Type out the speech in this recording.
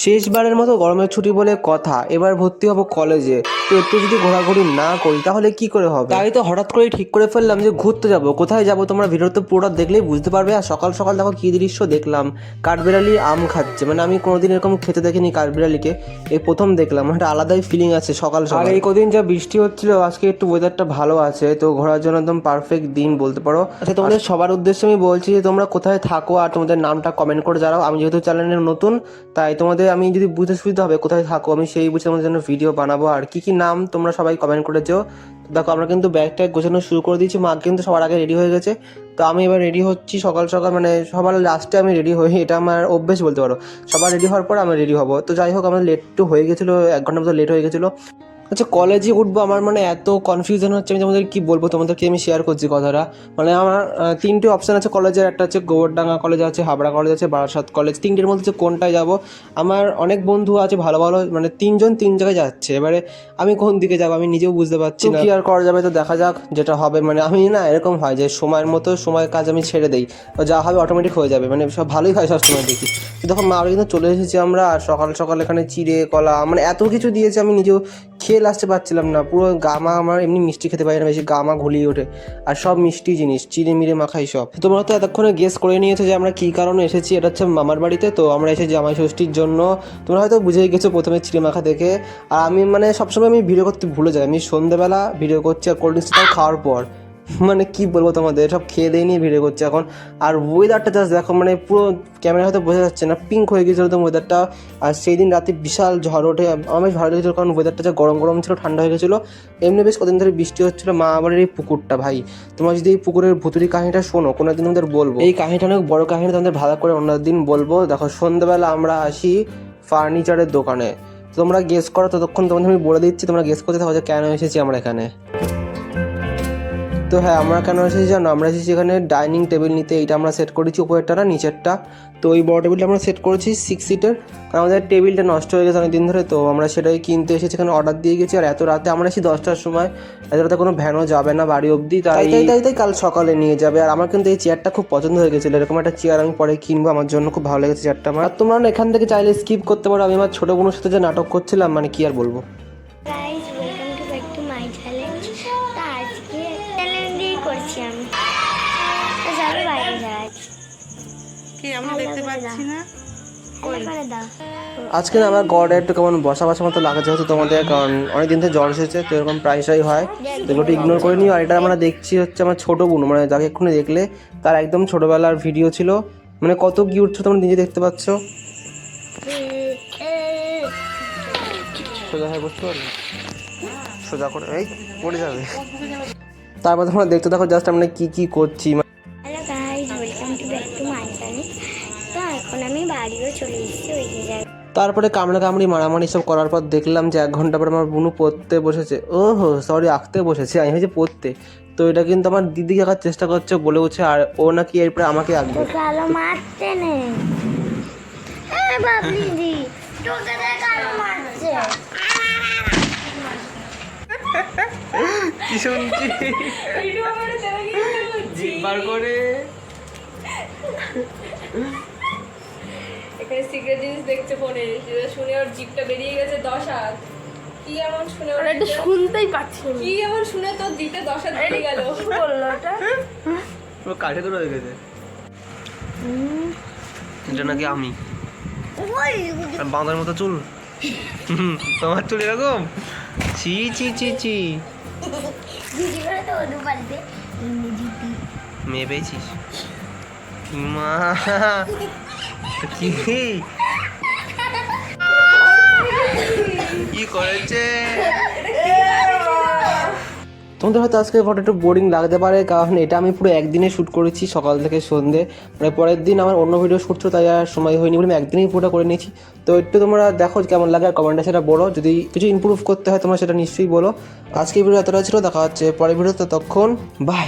শেষবারের মতো গরমের ছুটি বলে কথা, এবার ভর্তি হব কলেজে। তো একটু যদি ঘোরাঘুরি না করি তাহলে কি করে হবে? তাই তো হঠাৎ করেই ঠিক করে ফেললাম যে ঘুরতে যাব। কোথায় যাব তোমরা ভিডিওতে পুরোটা দেখলেই বুঝতে পারবে। আর সকাল সকাল দেখো কী দৃশ্য দেখলাম, কাঠবিড়ালি আম খাচ্ছে। মানে আমি কোনোদিন এরকম খেতে দেখিনি কাঠবিড়ালিকে, এই প্রথম দেখলাম। একটা আলাদাই ফিলিং আছে সকাল সকাল। আর এই কদিন যা বৃষ্টি হচ্ছিল, আজকে একটু ওয়েদারটা ভালো আছে, তো ঘোরার জন্য একদম পারফেক্ট দিন বলতে পারো। আচ্ছা, তোমাদের সবার উদ্দেশ্যে আমি বলছি যে তোমরা কোথায় থাকো আর তোমাদের নামটা কমেন্ট করে জানাও। আমি যেহেতু চ্যানেলের নতুন, তাই তোমাদের আমি যদি বুঝতে সুবিধা হবে কোথায় থাকো, আমি সেই বুঝে তোমাদের জন্য ভিডিও বানাবো। আর কি কি নাম তোমরা সবাই কমেন্ট করেছো। দেখো আমরা কিন্তু ব্যাগ ট্যাগ গোছানো শুরু করে দিয়েছি, মা কিন্তু সবার আগে রেডি হয়ে গেছে। তো আমি এবার রেডি হচ্ছি সকাল সকাল, মানে সবার লাস্টে আমি রেডি হই, এটা আমার অভ্যেস বলতে পারো। সবার রেডি হওয়ার পর আমি রেডি হবো। তো যাই হোক, আমার লেট তো হয়ে গেছিলো, 1 ঘন্টা মতো লেট হয়ে গেছিলো। আচ্ছা, কলেজে উঠবো, আমার মানে এত কনফিউশন হচ্ছে, আমি তোমাদের কি বলবো, তোমাদেরকে আমি শেয়ার করছি কথাটা। মানে আমার 3টে অপশান আছে কলেজের। একটা হচ্ছে গোবরডাঙ্গা কলেজ আছে, হাবড়া কলেজ আছে, বারাসাত কলেজ। 3টের মধ্যে কোনটায় যাব। আমার অনেক বন্ধু আছে ভালো ভালো, মানে 3জন 3 জায়গায় যাচ্ছে। এবারে আমি কোন দিকে যাবো আমি নিজেও বুঝতে পারছি না। কি আর করা যাবে, তো দেখা যাক যেটা হবে। মানে আমি না এরকম হয় যে সময়ের মতো সময় কাজ আমি ছেড়ে দিই, যা হবে অটোমেটিক হয়ে যাবে, মানে সব ভালোই হয় সবসময় দেখি। তো দেখো মা কিন্তু চলে এসেছি আমরা, আর সকাল সকাল এখানে চিড়ে কলা মানে এত কিছু দিয়েছে, আমি নিজেও খেয়ে আসতে পারছিলাম না। পুরো গামা, আমার এমনি মিষ্টি খেতে পারি না বেশি, গামা ঘুলিয়ে ওঠে। আর সব মিষ্টি জিনিস, চিড়ে মিড়ে মাখাই সব। তোমরা তো এতক্ষণে গেস করে নিয়েছো যে আমরা কী কারণে এসেছি। এটা হচ্ছে মামার বাড়িতে। তো আমরা এসেছি জামাই ষষ্ঠীর জন্য। তোমরা হয়তো বুঝেই গেছো প্রথমে চিড়ে মাখা দেখে। আর আমি মানে সবসময় আমি ভিডিও করতে ভুলে যাই, আমি সন্ধ্যেবেলা ভিডিও করছি আর কোল্ড ড্রিঙ্কসটাও খাওয়ার পর। মানে কি বলবো তোমাদের, সব খেয়ে দিয়ে নিয়ে ভিডিও করছে এখন। আর ওয়েদারটা জাস্ট দেখো, মানে পুরো ক্যামেরা হয়তো বোঝা যাচ্ছে না, পিঙ্ক হয়ে গেছিলো তো ওয়েদারটা। আর সেই দিন রাতে বিশাল ঝড় ওঠে, আমার বেশ ভালো লেগেছিলো, কারণ ওয়েদারটা যা গরম গরম ছিল, ঠান্ডা হয়ে গেছিলো। এমনি বেশ কদিন ধরে বৃষ্টি হচ্ছিলো। মা বাড়ির এই পুকুরটা, ভাই তোমরা যদি এই পুকুরের ভুতুরি কাহিনীটা শোনো, কোনো দিন তোমাদের বলবো। এই কাহিনীটা অনেক বড় কাহিনী, তোমাদের ভালো করে অন্য দিন বলবো। দেখো সন্ধ্যাবেলা আমরা আসি ফার্নিচারের দোকানে। তোমরা গেস করো, ততক্ষণ তোমাদের আমি বলে দিচ্ছি, তোমরা গেস করতে থাকো যে কেন এসেছি আমরা এখানে। তো হ্যাঁ, আমরা কেন এসেছি জানো, আমরা এসেছি এখানে ডাইনিং টেবিল নিতে। এইটা আমরা সেট করেছি, উপরেরটা না নিচেরটা। তো ওই বড় টেবিলটা আমরা সেট করেছি 6 সিটের, কারণ আমাদের টেবিলটা নষ্ট হয়ে গেছে অনেকদিন ধরে। তো আমরা সেটাই কিনতে এসেছি, এখানে অর্ডার দিয়ে গেছি। আর এত রাতে আমরা এসেছি 10টার সময়, এত রাতে কোনো ভ্যানও যাবে না বাড়ি অবধি, তাই কাল সকালে নিয়ে যাবে। আর আমার কিন্তু এই চেয়ারটা খুব পছন্দ হয়ে গেছিলো, এরকম একটা চেয়ার আমি পরে কিনবো, আমার জন্য খুব ভালো লেগেছে চেয়ারটা আমার। আর তোমরা এখান থেকে চাইলে স্কিপ করতে পারো। আমি আমার ছোটো বোনের সাথে যে নাটক করছিলাম, মানে কি আর বলবো। আজকে না আমার গড়ে একটু কেমন বসা বসার মতো লাগছে হচ্ছে তোমাদের, কারণ অনেকদিন থেকে জ্বর এসেছে, তো এরকম প্রায়শই হয়। তো এগুলো ইগনোর করে নিও। আর এটা আমরা দেখছি হচ্ছে আমার ছোটো বোন, মানে যাকে এক্ষুনি দেখলে তার একদম ছোটোবেলার ভিডিও ছিল। মানে কত কিউট ছিল তোমরা নিজে দেখতে পাচ্ছ। সোজা হয়ে বসতে পারবে, সোজা করে এই পড়ে যাবে। তারপর তোমরা দেখতে থাকো জাস্ট আমরা কি কি করছি। Hello guys, welcome to back to my channel. তো এখন আমি বাড়িও চলে এসেছি ওই জায়গায়। তারপরে কামড়াকামড়ি মারামারি সব করার পর দেখলাম যে 1 ঘন্টা পর আমার বুনু পড়তে বসেছে। ওহো সরি, আঁকতে বসেছে, আমি হয়েছে পড়তে। তো এটা কিন্তু আমার দিদি আঁকার চেষ্টা করছে বলে উঠছে, আর ও নাকি এরপরে আমাকে আঁকবে। কালো মারতে নেই, বাবলিদি তোকে কালো মারছে। কি শুনছি জিব্বার করে এখানে সিক্রেট জিনিস দেখছে ফোনে, সেটা শুনে ওর জিভটা বেরিয়ে গেছে 10 হাত। কি এমন শুনে ওর এটা শুনতেই পাচ্ছি না। কি এমন শুনে তোর জিভটা 10 হাত বেরিয়ে গেল? কি বললো ওটা? ও কাঠে তো রয়ে গেছে। এটা নাকি আমি বাঁধার মতো চুল, তোমার চুল এরকম। ছি ছি ছি ছি, দিদি করে তো ওদু পাল্টে জিপি মেয়ে পেয়েছিস মা? কি কি করেছে? তোমাদের হয়তো আজকে ফটো একটু বোরিং লাগতে পারে, কারণ এটা আমি পুরো একদিনে শ্যুট করেছি, সকাল থেকে সন্ধে। মানে পরের দিন আমার অন্য ভিডিও শ্যুট ছিল, তাই আর সময় হয়নি বলে আমি একদিনেই পুরোটা করে নিয়েছি। তো একটু তোমরা দেখো কেমন লাগে, আর কমেন্টে সেটা বলো। যদি কিছু ইমপ্রুভ করতে হয় তোমরা সেটা নিশ্চয়ই বলো। আজকে ভিডিও এতটা ছিল, দেখা হচ্ছে পরের ভিডিওতে, ততক্ষণ বাই।